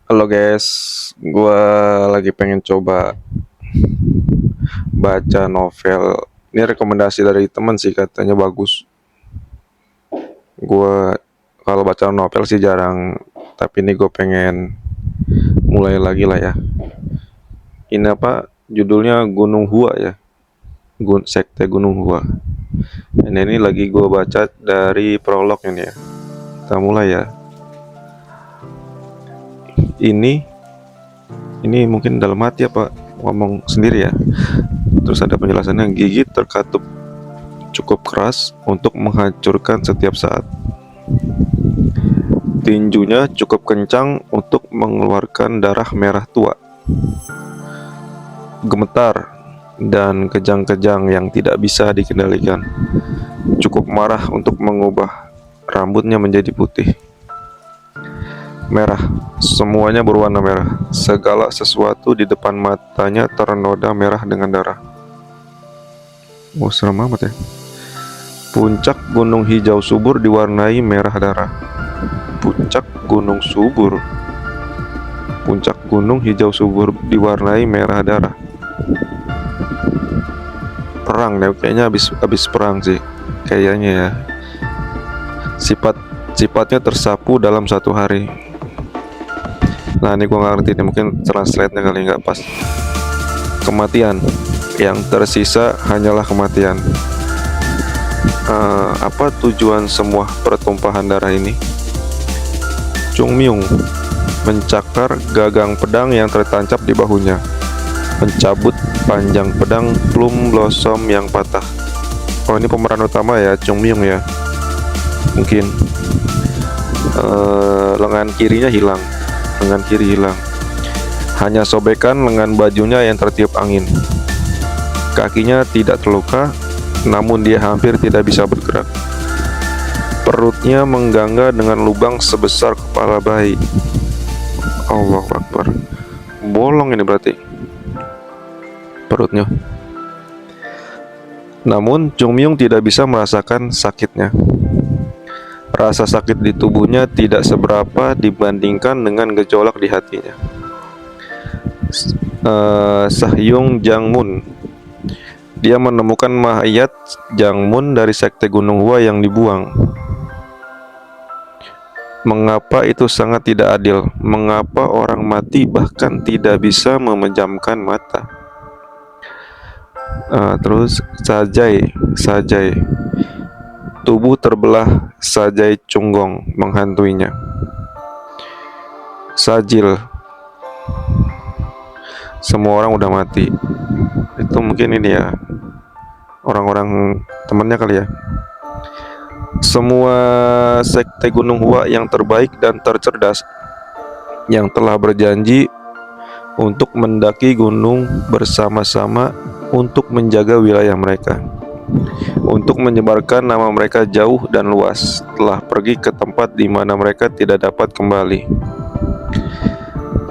Halo guys, gua lagi pengen coba baca novel. Ini rekomendasi dari temen sih, katanya bagus. Gua kalau baca novel sih jarang, tapi ini gue pengen mulai lagi lah ya. Ini apa? Judulnya Gunung Hua ya, Sekte Gunung Hua. Ini lagi gue baca dari prolog ini ya. Kita mulai ya. Ini mungkin dalam hati apa ngomong sendiri ya. Terus ada penjelasannya, gigi terkatup cukup keras untuk menghancurkan setiap saat. Tinjunya cukup kencang untuk mengeluarkan darah merah tua. Gemetar dan kejang-kejang yang tidak bisa dikendalikan. Cukup marah untuk mengubah rambutnya menjadi putih. Merah, semuanya berwarna merah. Segala sesuatu di depan matanya ternoda merah dengan darah. Oh, serem amat ya. Puncak gunung hijau subur diwarnai merah darah. Puncak gunung subur. Puncak gunung hijau subur diwarnai merah darah. Perang deh, kayaknya habis perang sih. Kayaknya ya. Sifatnya tersapu dalam satu hari. Nah, ini gue gak ngerti nih, mungkin translate-nya kali nggak pas. Kematian, yang tersisa hanyalah kematian. Apa tujuan semua pertumpahan darah ini? Chung Myung mencakar gagang pedang yang tertancap di bahunya, mencabut panjang pedang plum blossom yang patah. Oh, ini pemeran utama ya, Chung Myung ya. Mungkin lengan kirinya hilang. Lengan kiri hilang. Hanya sobekan lengan bajunya yang tertiup angin. Kakinya tidak terluka, namun dia hampir tidak bisa bergerak. Perutnya menggangga dengan lubang sebesar kepala bayi. Allahu Akbar. Bolong ini berarti perutnya. Namun Chung Myung tidak bisa merasakan sakitnya. Rasa sakit di tubuhnya tidak seberapa dibandingkan dengan gejolak di hatinya. Sahyung Jangmun, dia menemukan mayat Jangmun dari sekte Gunung Hua yang dibuang. Mengapa itu sangat tidak adil? Mengapa orang mati bahkan tidak bisa memejamkan mata? Terus Sajai, tubuh terbelah Sajai Chunggong menghantuinya. Sajil, semua orang udah mati. Itu mungkin ini ya, orang-orang temannya kali ya. Semua sekte Gunung Hua yang terbaik dan tercerdas yang telah berjanji untuk mendaki gunung bersama-sama untuk menjaga wilayah mereka, untuk menyebarkan nama mereka jauh dan luas, telah pergi ke tempat di mana mereka tidak dapat kembali.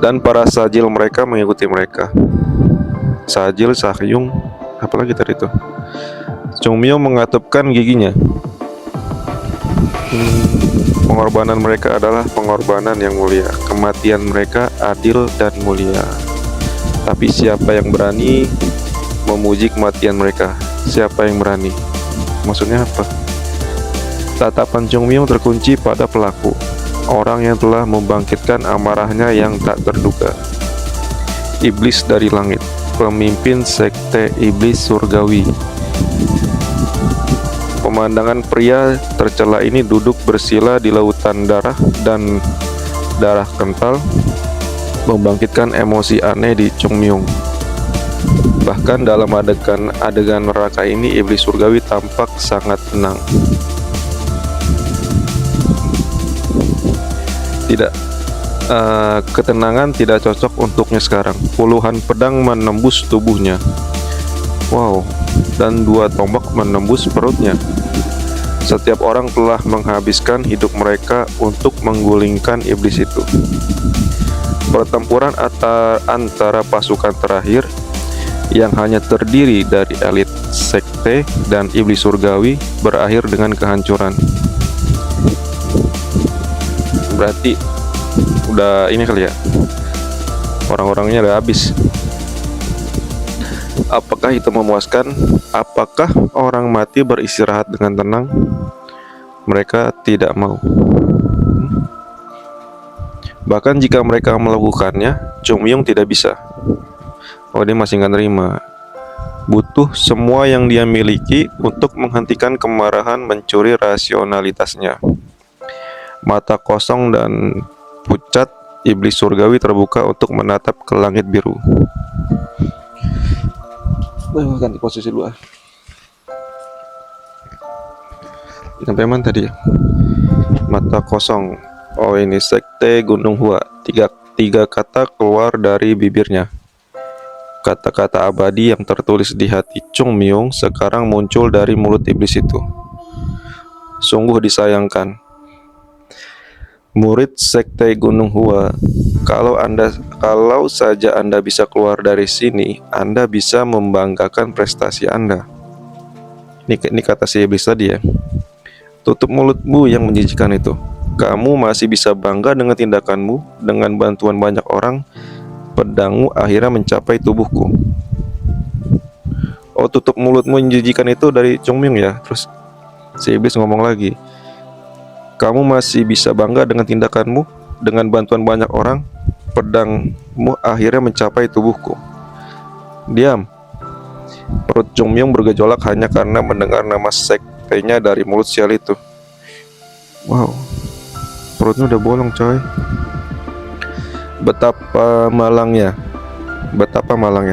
Dan para sajil mereka mengikuti mereka. Sajil, Sahyung, apalagi tadi itu. Chung Myung mengatupkan giginya. Pengorbanan mereka adalah pengorbanan yang mulia. Kematian mereka adil dan mulia. Tapi siapa yang berani memuji kematian mereka? Siapa yang berani? Maksudnya apa? Tatapan Chung Myung terkunci pada pelaku, orang yang telah membangkitkan amarahnya yang tak terduga. Iblis dari langit, pemimpin sekte iblis surgawi. Pemandangan pria tercela ini duduk bersila di lautan darah dan darah kental membangkitkan emosi aneh di Chung Myung. Bahkan dalam adegan neraka ini, iblis surgawi tampak sangat tenang. Ketenangan tidak cocok untuknya sekarang. Puluhan pedang menembus tubuhnya. Wow, dan 2 tombak menembus perutnya. Setiap orang telah menghabiskan hidup mereka untuk menggulingkan iblis itu. Pertempuran antara pasukan terakhir yang hanya terdiri dari elit sekte dan iblis surgawi berakhir dengan kehancuran. Berarti udah ini kali ya, Orang-orangnya udah habis. Apakah itu memuaskan? Apakah orang mati beristirahat dengan tenang? Mereka tidak mau. Bahkan jika mereka melakukannya, Chung Myung tidak bisa. Oh, dia masih nggak nerima. Butuh semua yang dia miliki untuk menghentikan kemarahan mencuri rasionalitasnya. Mata kosong dan pucat, iblis surgawi terbuka untuk menatap ke langit biru. Ganti posisi dulu. Sampai mana tadi ya? Mata kosong. Oh, ini sekte Gunung Hua. Tiga kata keluar dari bibirnya. Kata-kata abadi yang tertulis di hati Chung Myung sekarang muncul dari mulut iblis itu. Sungguh disayangkan. Murid sekte Gunung Hua, kalau saja Anda bisa keluar dari sini, Anda bisa membanggakan prestasi Anda. Ini kata si iblis tadi ya. Tutup mulutmu yang menjijikan itu. Kamu masih bisa bangga dengan tindakanmu. Dengan bantuan banyak orang, pedangmu akhirnya mencapai tubuhku. Oh, tutup mulutmu yang menjijikan itu dari Chung Myung ya. Terus si iblis ngomong lagi, kamu masih bisa bangga dengan tindakanmu. Dengan bantuan banyak orang, pedangmu akhirnya mencapai tubuhku. Diam. Perut Chung Myung bergejolak hanya karena mendengar nama sektenya dari mulut sial itu. Wow, perutnya udah bolong coy. Betapa malangnya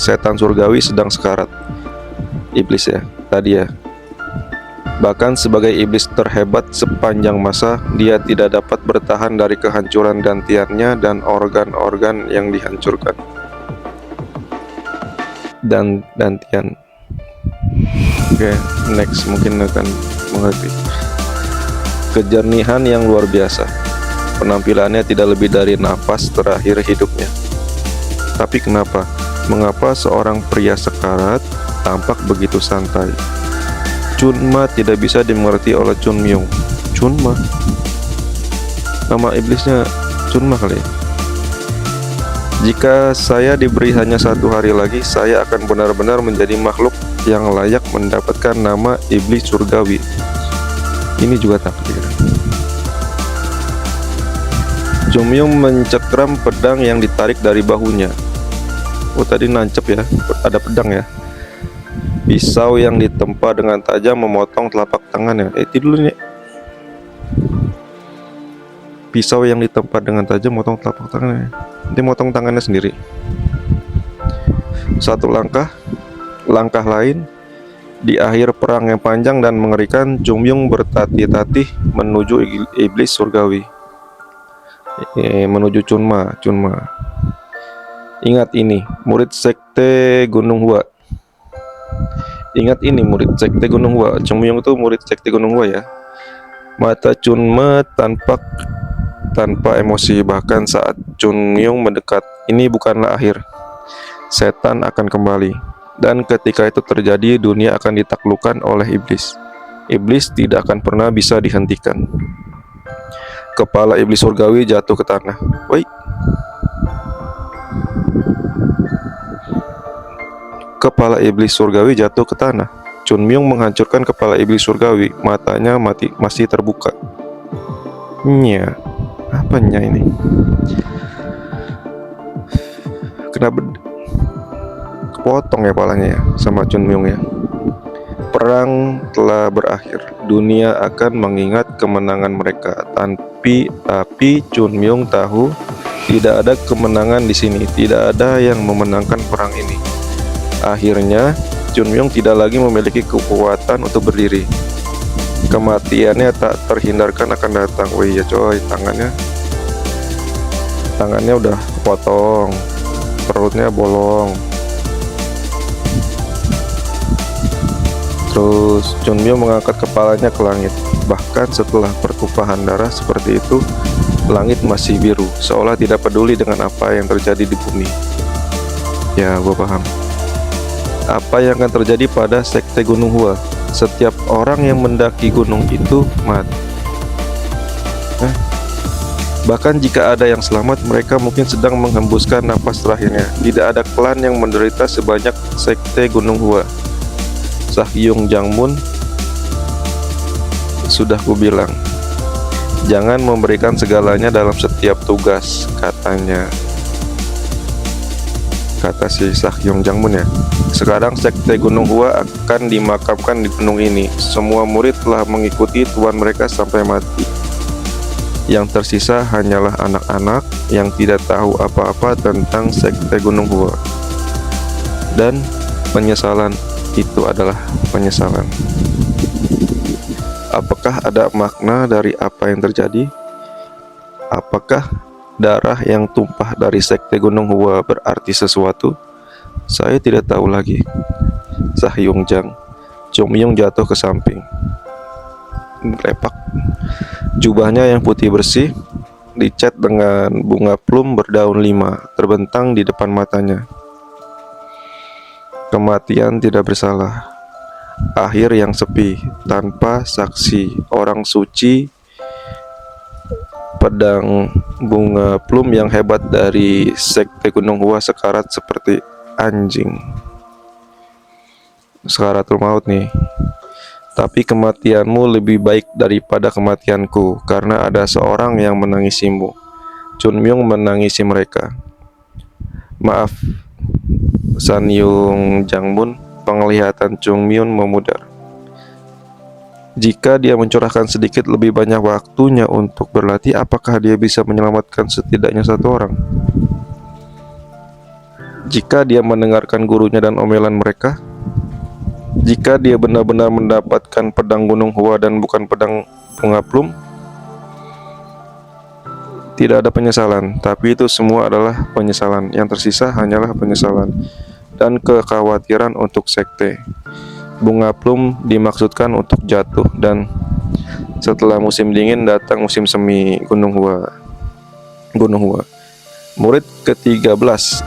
setan surgawi sedang sekarat. Iblis ya, tadi ya. Bahkan sebagai iblis terhebat sepanjang masa, dia tidak dapat bertahan dari kehancuran gantiannya dan organ-organ yang dihancurkan. Dantian. Oke, next mungkin akan mengerti. Kejernihan yang luar biasa. Penampilannya tidak lebih dari napas terakhir hidupnya. Tapi kenapa? Mengapa seorang pria sekarat tampak begitu santai? Chunma tidak bisa dimengerti oleh Chung Myung. Chunma? Nama iblisnya Chunma kali ya? Jika saya diberi hanya 1 hari lagi, saya akan benar-benar menjadi makhluk yang layak mendapatkan nama iblis surgawi. Ini juga takdir. Chung Myung mencekram pedang yang ditarik dari bahunya. Oh, tadi nancep ya, ada pedang ya. Pisau yang ditempa dengan tajam memotong telapak tangannya. Itu dulu nih. Pisau yang ditempa dengan tajam memotong telapak tangannya. Dia motong tangannya sendiri. Satu langkah lain. Di akhir perang yang panjang dan mengerikan, Chung Myung bertatih-tatih menuju iblis surgawi. Menuju Chunma. Ingat ini, murid sekte Gunung Hua. Ingat ini, murid sekte Gunung Hua. Chung Myung itu murid sekte Gunung Hua ya. Mata Chunma tanpa emosi, bahkan saat Chung Myung mendekat. Ini bukanlah akhir. Setan akan kembali. Dan ketika itu terjadi, dunia akan ditaklukkan oleh iblis. Iblis tidak akan pernah bisa dihentikan. Kepala iblis surgawi jatuh ke tanah. Woi. Kepala iblis surgawi jatuh ke tanah. Chung Myung menghancurkan kepala iblis surgawi. Matanya masih terbuka. Nya, apanya ini? Kenapa kepotong ya kepalanya ya sama Chung Myung ya? Perang telah berakhir. Dunia akan mengingat kemenangan mereka. Tapi Chung Myung tahu tidak ada kemenangan di sini. Tidak ada yang memenangkan perang ini. Akhirnya, Chung Myung tidak lagi memiliki kekuatan untuk berdiri. Kematiannya tak terhindarkan akan datang. Oh iya coy, tangannya udah kepotong, perutnya bolong. Terus Chung Myung mengangkat kepalanya ke langit. Bahkan setelah pertumpahan darah seperti itu, langit masih biru, seolah tidak peduli dengan apa yang terjadi di bumi. Ya, gue paham. Apa yang akan terjadi pada sekte Gunung Hua? Setiap orang yang mendaki gunung itu mati. Bahkan jika ada yang selamat, mereka mungkin sedang menghembuskan napas terakhirnya. Tidak ada klan yang menderita sebanyak Sekte Gunung Hua. Sahyung Jangmun, sudah kubilang, jangan memberikan segalanya dalam setiap tugas, katanya. Kata si Sahyung Jangmun ya. Sekarang Sekte Gunung Hua akan dimakamkan di gunung ini. Semua murid telah mengikuti tuan mereka sampai mati. Yang tersisa hanyalah anak-anak yang tidak tahu apa-apa tentang Sekte Gunung Hua. Dan penyesalan itu adalah penyesalan. Apakah ada makna dari apa yang terjadi? Apakah darah yang tumpah dari Sekte Gunung Hua berarti sesuatu? Saya tidak tahu lagi. Sahyung Jang. Chungmyung jatuh ke samping. Lepak. Jubahnya yang putih bersih dicat dengan bunga plum berdaun 5 terbentang di depan matanya. Kematian tidak bersalah. Akhir yang sepi, tanpa saksi, orang suci, pedang bunga plum yang hebat dari Sekte Gunung Hua sekarat seperti anjing. Sekaratul maut nih. Tapi kematianmu lebih baik daripada kematianku, karena ada seorang yang menangisimu. Chunmyung menangisi mereka. Maaf, Sanyung Jangmun. Penglihatan Chungmyun memudar. Jika dia mencurahkan sedikit lebih banyak waktunya untuk berlatih, apakah dia bisa menyelamatkan setidaknya satu orang? Jika dia mendengarkan gurunya dan omelan mereka, jika dia benar-benar mendapatkan pedang Gunung Hua dan bukan pedang bunga plum, tidak ada penyesalan, tapi itu semua adalah penyesalan. Yang tersisa hanyalah penyesalan dan kekhawatiran untuk sekte. Bunga plum dimaksudkan untuk jatuh, dan setelah musim dingin datang musim semi Gunung Hua. Murid ke-13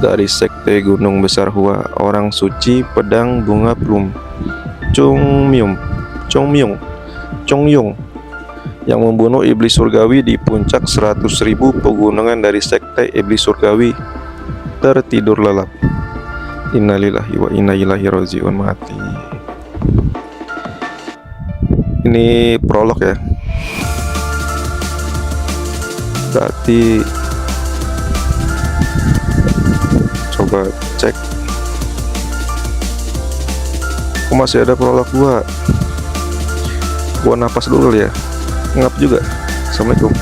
dari Sekte Gunung Besar Hua, orang suci pedang bunga plum, Chungyung, yang membunuh iblis surgawi di puncak 100.000 pegunungan dari Sekte Iblis Surgawi, tertidur lelap. Innalillahi wa inna ilaihi raji'un. Mati. Ini prolog ya. Berarti coba cek. Kok masih ada prolog gua napas dulu ya. Ngap juga. Assalamualaikum.